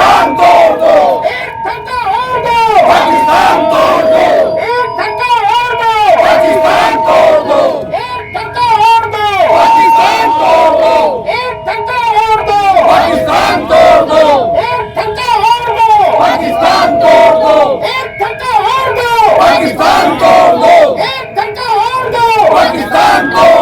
पाकिस्तान तोड़ दो, एक ठंडा और दो, पाकिस्तान तोड़ दो, एक ठंडा और दो, पाकिस्तान तोड़ दो, एक ठंडा और दो, पाकिस्तान तोड़ दो, एक ठंडा और दो, पाकिस्तान तोड़ दो, एक ठंडा और दो, पाकिस्तान तोड़ दो, एक ठंडा और दो, पाकिस्तान तोड़ दो, एक ठंडा और दो, पाकिस्तान तोड़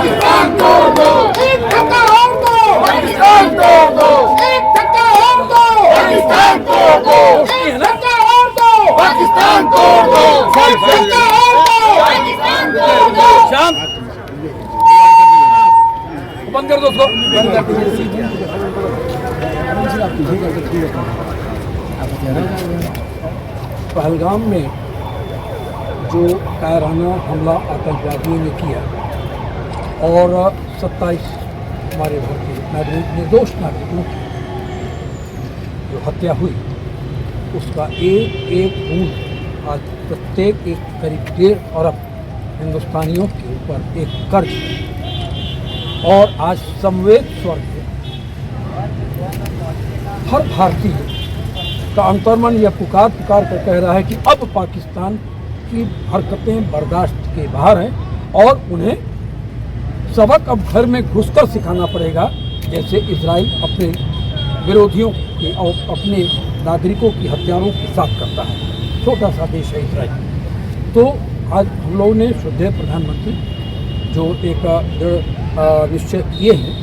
पाकिस्तान तोड़ दो, एक ठंडा और दो, पाकिस्तान तोड़ दो, एक ठंडा और दो, पाकिस्तान तोड़ दो, एक ठंडा और दो, पाकिस्तान तोड़ दो, एक ठंडा और दो, पाकिस्तान तोड़ दो, एक ठंडा और दो, पाकिस्तान तोड़ दो। शांत बंद कर दो उसको। पहलगाम में जो कायराना हमला आतंकवादियों ने किया और 27 हमारे भारतीय नागरिक निर्दोष नागरिकों की जो हत्या हुई, उसका एक एक बूंद आज प्रत्येक एक करीब 1.5 अरब हिंदुस्तानियों के ऊपर एक कर्ज है। और आज संवेद स्वर है, हर भारतीय का अंतर्मन यह पुकार कर कह रहा है कि अब पाकिस्तान की हरकतें बर्दाश्त के बाहर हैं और उन्हें सबक अब घर में घुसकर सिखाना पड़ेगा, जैसे इजराइल अपने विरोधियों के और अपने नागरिकों की हत्यारों के साथ करता है। छोटा सा देश है इजराइल। तो आज हम लोगों ने श्रद्धेय प्रधानमंत्री जो एक निश्चय किए हैं,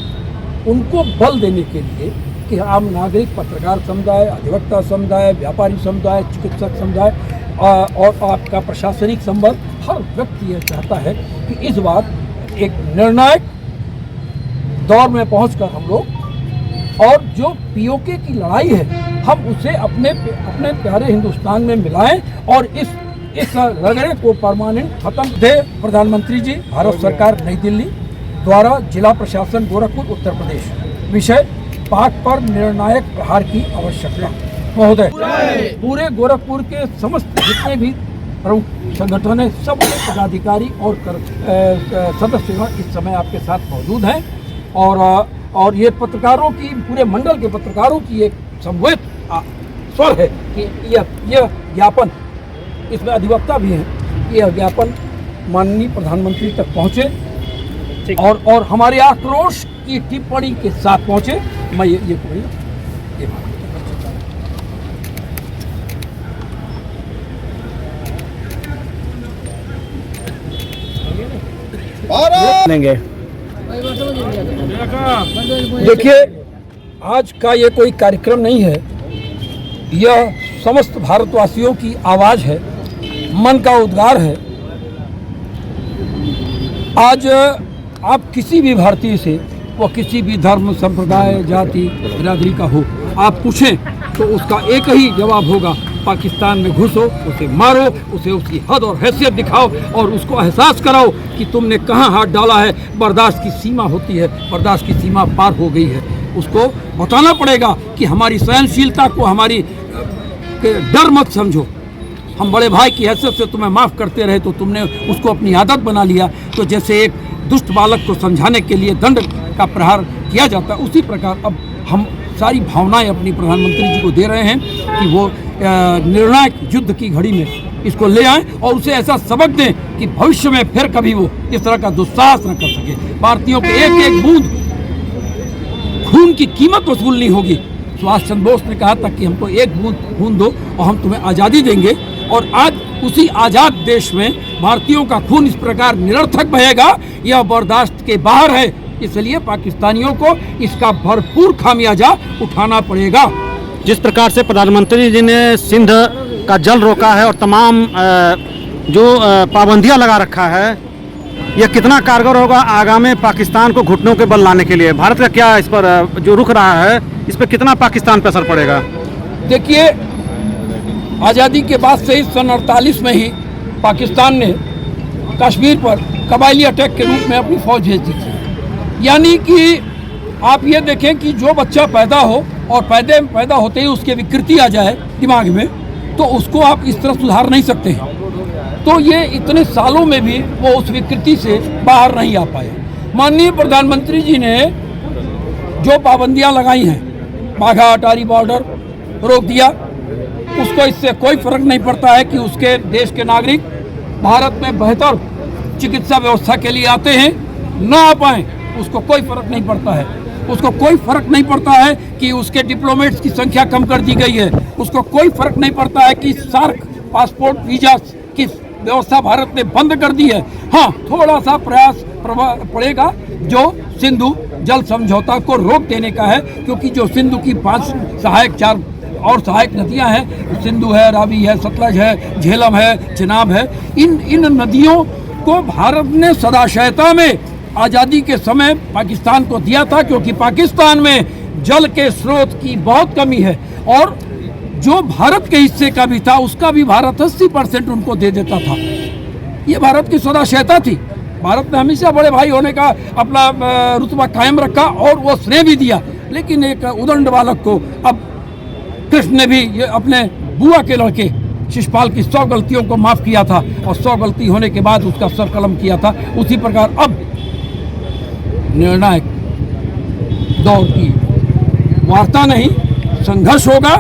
उनको बल देने के लिए कि आम नागरिक, पत्रकार समुदाय, अधिवक्ता समुदाय, व्यापारी समुदाय, चिकित्सक समुदाय और आपका प्रशासनिक संबंध, हर व्यक्ति यह चाहता है कि इस बार एक निर्णायक दौर में पहुंचकर हम लोग और जो पीओके की लड़ाई है, हम उसे अपने प्यारे हिंदुस्तान में मिलाएं और इस रगड़े को परमानेंट खत्म दे। प्रधानमंत्री जी, भारत सरकार नई दिल्ली द्वारा जिला प्रशासन गोरखपुर उत्तर प्रदेश, विषय पाक पर निर्णायक प्रहार की आवश्यकता। महोदय, पूरे गोरखपुर के समस्त जितने भी प्रमुख संगठन है, सब के पदाधिकारी और सदस्य इस समय आपके साथ मौजूद हैं और ये पत्रकारों की, पूरे मंडल के पत्रकारों की एक समवेत स्वर है कि यह ज्ञापन, इसमें अधिवक्ता भी हैं, यह ज्ञापन माननीय प्रधानमंत्री तक पहुँचे और हमारे आक्रोश की टिप्पणी के साथ पहुँचे। मैं ये लेंगे। देखिए, आज का ये कोई कार्यक्रम नहीं है, यह समस्त भारतवासियों की आवाज़ है, मन का उद्गार है। आज आप किसी भी भारतीय से, वो किसी भी धर्म, संप्रदाय, जाति, बिरादरी का हो, आप पूछें तो उसका एक ही जवाब होगा, पाकिस्तान में घुसो, उसे मारो, उसे उसकी हद और हैसियत दिखाओ और उसको एहसास कराओ कि तुमने कहाँ हाथ डाला है। बर्दाश्त की सीमा होती है, बर्दाश्त की सीमा पार हो गई है। उसको बताना पड़ेगा कि हमारी सहनशीलता को हमारी डर मत समझो। हम बड़े भाई की हैसियत से तुम्हें माफ़ करते रहे तो तुमने उसको अपनी आदत बना लिया। तो जैसे एक दुष्ट बालक को समझाने के लिए दंड का प्रहार किया जाता है, उसी प्रकार अब हम सारी भावनाएं अपनी प्रधानमंत्री जी को दे रहे हैं कि वो निर्णायक युद्ध की घड़ी में इसको ले आएं और उसे ऐसा सबक दें कि भविष्य में फिर कभी वो इस तरह का दुस्साहस न कर सके। भारतीयों के एक एक बूंद खून की कीमत वसूलनी होगी। सुभाष चंद्र बोस ने कहा था कि हमको एक बूंद खून दो और हम तुम्हें आज़ादी देंगे, और आज उसी आज़ाद देश में भारतीयों का खून इस प्रकार निरर्थक बहेगा, यह बर्दाश्त के बाहर है। इसलिए पाकिस्तानियों को इसका भरपूर खामियाजा उठाना पड़ेगा। जिस प्रकार से प्रधानमंत्री जी ने सिंध का जल रोका है और तमाम जो पाबंदियां लगा रखा है, यह कितना कारगर होगा आगामी पाकिस्तान को घुटनों के बल लाने के लिए? भारत का क्या इस पर जो रुख रहा है, इस पर कितना पाकिस्तान पर असर पड़ेगा? देखिए, आज़ादी के बाद से ही सन 48 में ही पाकिस्तान ने कश्मीर पर कबायली अटैक के रूप में अपनी फौज भेज दी थी। यानी कि आप ये देखें कि जो बच्चा पैदा हो और पैदा होते ही उसके विकृति आ जाए दिमाग में, तो उसको आप इस तरह सुधार नहीं सकते हैं। तो ये इतने सालों में भी वो उस विकृति से बाहर नहीं आ पाए। माननीय प्रधानमंत्री जी ने जो पाबंदियां लगाई हैं, बाघा अटारी बॉर्डर रोक दिया, उसको इससे कोई फर्क नहीं पड़ता है कि उसके देश के नागरिक भारत में बेहतर चिकित्सा व्यवस्था के लिए आते हैं, ना आ पाए, उसको कोई फर्क नहीं पड़ता है। उसको कोई फर्क नहीं पड़ता है कि उसके डिप्लोमेट्स की संख्या कम कर दी गई है। उसको कोई फर्क नहीं पड़ता है कि सार्क पासपोर्ट वीजा की व्यवस्था भारत ने बंद कर दी है। हाँ, थोड़ा सा प्रयास पड़ेगा जो सिंधु जल समझौता को रोक देने का है, क्योंकि जो सिंधु की 5 सहायक 4 और सहायक नदियां हैं, सिंधु है, रावी है, सतलज है, झेलम है, चिनाब है, इन नदियों को भारत ने सदाशयता में आज़ादी के समय पाकिस्तान को दिया था, क्योंकि पाकिस्तान में जल के स्रोत की बहुत कमी है और जो भारत के हिस्से का भी था उसका भी भारत 80% उनको दे देता था। ये भारत की सदाशयता थी। भारत ने हमेशा बड़े भाई होने का अपना रुतबा कायम रखा और वो स्नेह भी दिया। लेकिन एक उदंड बालक को अब कृष्ण ने भी ये अपने बुआ के लड़के शिशुपाल की 100 गलतियों को माफ़ किया था और 100 गलती होने के बाद उसका सर कलम किया था। उसी प्रकार अब निर्णायक दौर की वार्ता नहीं, संघर्ष होगा।